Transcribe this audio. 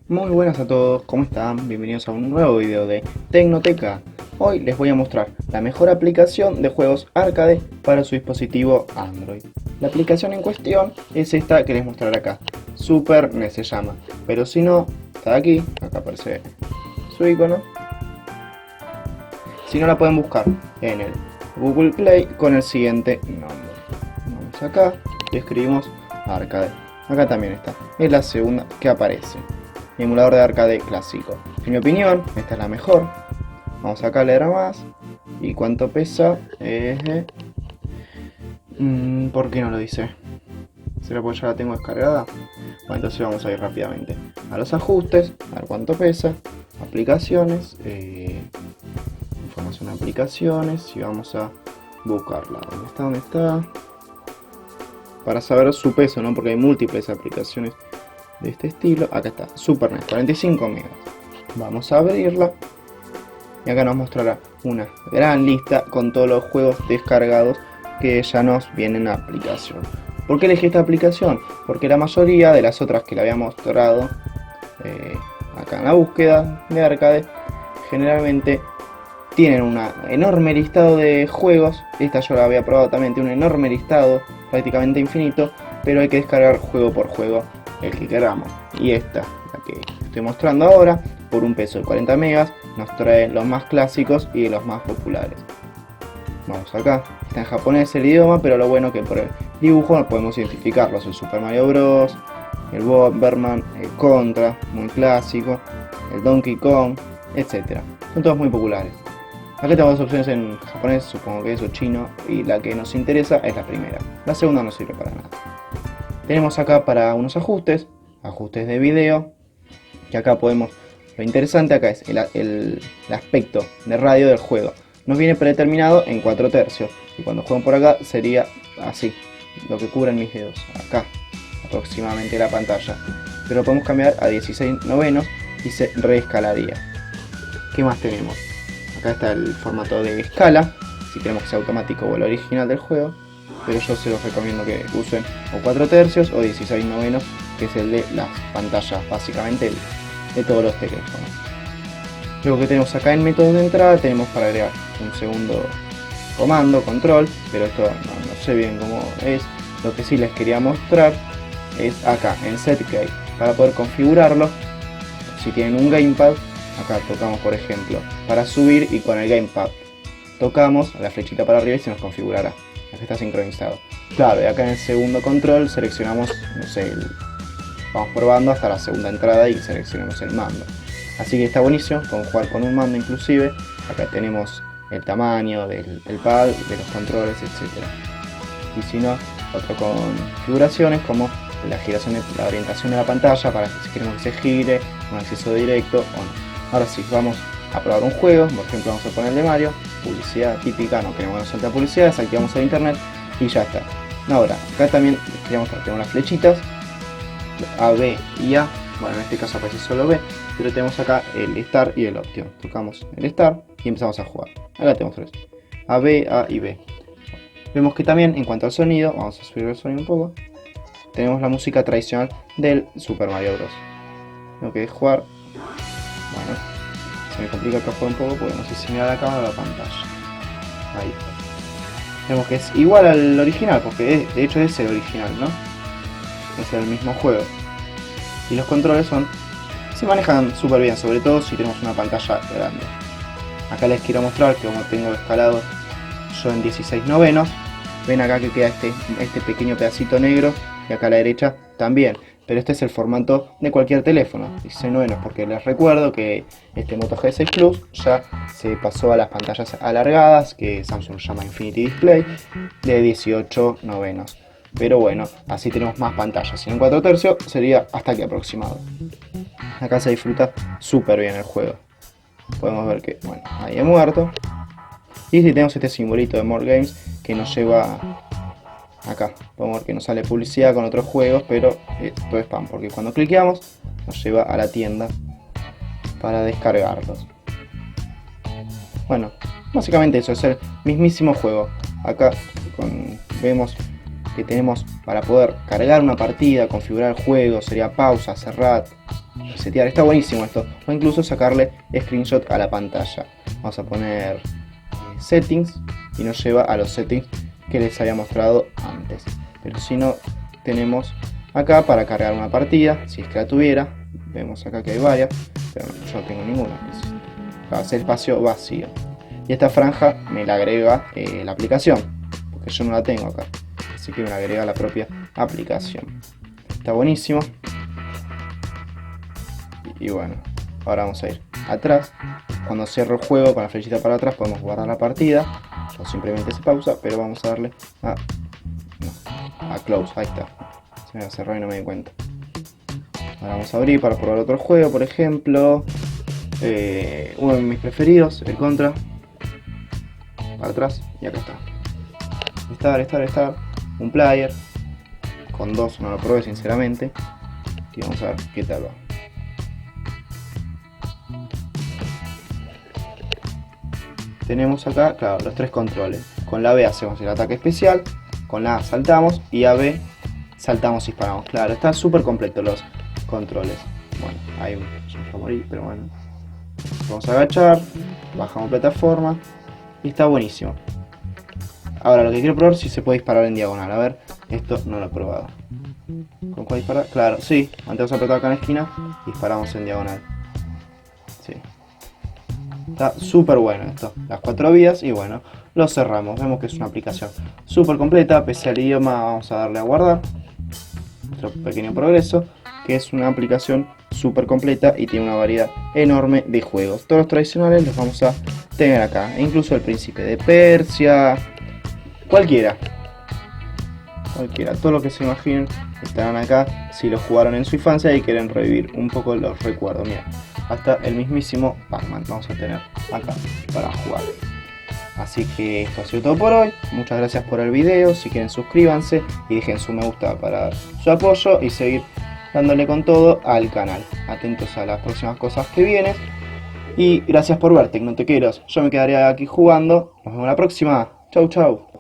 Muy buenas a todos, ¿cómo están? Bienvenidos a un nuevo video de Tecnoteca. Hoy les voy a mostrar la mejor aplicación de juegos arcade para su dispositivo Android. La aplicación en cuestión es esta que les mostraré acá, Super NES se llama, pero si no, está aquí, acá aparece su icono. Si no, la pueden buscar en el Google Play con el siguiente nombre. Vamos acá y escribimos arcade. Acá también está, es la segunda que aparece. Emulador de arcade clásico. En mi opinión, esta es la mejor. Vamos acá a leer más. ¿Y cuánto pesa? ¿Por qué no lo dice? ¿Será porque ya la tengo descargada? Bueno, entonces vamos a ir rápidamente a los ajustes, a ver cuánto pesa. Aplicaciones. Información de aplicaciones. Y vamos a buscarla. ¿Dónde está? ¿Dónde está? Para saber su peso, ¿no? Porque hay múltiples aplicaciones de este estilo. Acá está, Super NES, 45 megas. Vamos a abrirla y acá nos mostrará una gran lista con todos los juegos descargados que ya nos vienen en la aplicación. ¿Por qué elegí esta aplicación? Porque la mayoría de las otras que le había mostrado acá en la búsqueda de arcade generalmente tienen un enorme listado de juegos. Esta yo la había probado también, tiene un enorme listado prácticamente infinito, pero hay que descargar juego por juego el que queramos. Y esta, la que estoy mostrando ahora, por un peso de 40 megas, nos trae los más clásicos y los más populares. Vamos acá, está en japonés el idioma, pero lo bueno que por el dibujo no podemos identificarlos: el Super Mario Bros, el Bomberman, el Contra, muy clásico, el Donkey Kong, etc. Son todos muy populares. Acá tenemos dos opciones en japonés, supongo que es o chino, y la que nos interesa es la primera. La segunda no sirve para nada. Tenemos acá para unos ajustes, ajustes de video, que acá podemos, lo interesante acá es el aspecto de radio del juego. Nos viene predeterminado en 4 tercios, y cuando juegan por acá sería así, lo que cubren mis dedos, acá, aproximadamente la pantalla. Pero podemos cambiar a 16 novenos y se reescalaría. ¿Qué más tenemos? Acá está el formato de escala, si queremos que sea automático o el original del juego. Pero yo se los recomiendo que usen o 4 tercios o 16 novenos, que es el de las pantallas, básicamente de todos los teléfonos. Luego que tenemos acá en método de entrada, tenemos para agregar un segundo comando, control, pero esto no sé bien cómo es. Lo que sí les quería mostrar es acá en Setcade, para poder configurarlo. Si tienen un gamepad, acá tocamos por ejemplo para subir y con el gamepad tocamos la flechita para arriba y se nos configurará. Acá está sincronizado. Claro, y acá en el segundo control seleccionamos, no sé, vamos probando hasta la segunda entrada y seleccionamos el mando. Así que está buenísimo, podemos jugar con un mando inclusive. Acá tenemos el tamaño del pad, de los controles, etc. Y si no, otras configuraciones como la giración, la orientación de la pantalla para que si queremos que se gire, un acceso directo o no. Ahora sí, vamos a probar un juego, por ejemplo vamos a poner el de Mario, publicidad típica, no queremos que nos salte publicidad, desactivamos el internet y ya está. Ahora, acá también quería mostrar, tenemos las flechitas, A, B y A, bueno en este caso aparece solo B, pero tenemos acá el Start y el Option. Tocamos el Start y empezamos a jugar. Acá tenemos tres, A, B, A y B. Vemos que también en cuanto al sonido, vamos a subir el sonido un poco, tenemos la música tradicional del Super Mario Bros. Tengo que jugar, bueno, se me complica acá jugar un poco porque no sé si me da la cámara o la pantalla. Ahí está. Vemos que es igual al original, porque de hecho es el original, ¿no? Es el mismo juego. Y los controles se manejan súper bien, sobre todo si tenemos una pantalla grande. Acá les quiero mostrar que como tengo escalado yo en 16 novenos, ven acá que queda este pequeño pedacito negro, y acá a la derecha también. Pero este es el formato de cualquier teléfono, 16 novenos, porque les recuerdo que este Moto G6 Plus ya se pasó a las pantallas alargadas, que Samsung llama Infinity Display, de 18 novenos. Pero bueno, así tenemos más pantallas. Si en 4 tercios sería hasta aquí aproximado. Acá se disfruta súper bien el juego. Podemos ver que, bueno, ahí he muerto. Y si tenemos este simbolito de More Games que nos lleva acá, podemos ver que nos sale publicidad con otros juegos, pero esto es spam, porque cuando cliqueamos nos lleva a la tienda para descargarlos. Bueno, básicamente eso es el mismísimo juego. Acá vemos que tenemos para poder cargar una partida, configurar el juego, sería pausa, cerrar, resetear. Está buenísimo esto. O incluso sacarle screenshot a la pantalla. Vamos a poner settings y nos lleva a los settings que les había mostrado antes. Pero si no, tenemos acá para cargar una partida, si es que la tuviera. Vemos acá que hay varias, pero yo no tengo ninguna. Va a ser espacio vacío. Y esta franja me la agrega la aplicación, porque yo no la tengo acá. Así que me la agrega la propia aplicación. Está buenísimo. Y bueno, ahora vamos a ir atrás. Cuando cierro el juego con la flechita para atrás podemos guardar la partida. O simplemente se pausa, pero vamos a darle a close. Ahí está. Se me cerró y no me di cuenta. Ahora vamos a abrir para probar otro juego, por ejemplo. Uno de mis preferidos, el Contra. Para atrás y acá está. Estar. Un player. Con 2 no lo probé sinceramente. Y vamos a ver qué tal va. Tenemos acá, claro, los 3 controles. Con la B hacemos el ataque especial, con la A saltamos y a B saltamos y disparamos. Claro, están súper completos los controles. Bueno, ahí yo morí, pero bueno. Vamos a agachar, bajamos plataforma y está buenísimo. Ahora lo que quiero probar es si se puede disparar en diagonal. A ver, esto no lo he probado. ¿Con cuál disparar? Claro, sí. Mantemos apretado acá en la esquina y disparamos en diagonal. Sí. Está súper bueno esto, las 4 vías y bueno, lo cerramos. Vemos que es una aplicación súper completa. Pese al idioma vamos a darle a guardar. Nuestro pequeño progreso, que es una aplicación súper completa y tiene una variedad enorme de juegos. Todos los tradicionales los vamos a tener acá, e incluso el Príncipe de Persia, cualquiera, todo lo que se imaginen estarán acá si lo jugaron en su infancia y quieren revivir un poco los recuerdos. Mira, hasta el mismísimo Pac-Man vamos a tener acá para jugar. Así que esto ha sido todo por hoy. Muchas gracias por el video. Si quieren suscríbanse y dejen su me gusta para dar su apoyo y seguir dándole con todo al canal. Atentos a las próximas cosas que vienen. Y gracias por ver, Tecnotequeros. Yo me quedaré aquí jugando. Nos vemos la próxima. Chau, chau.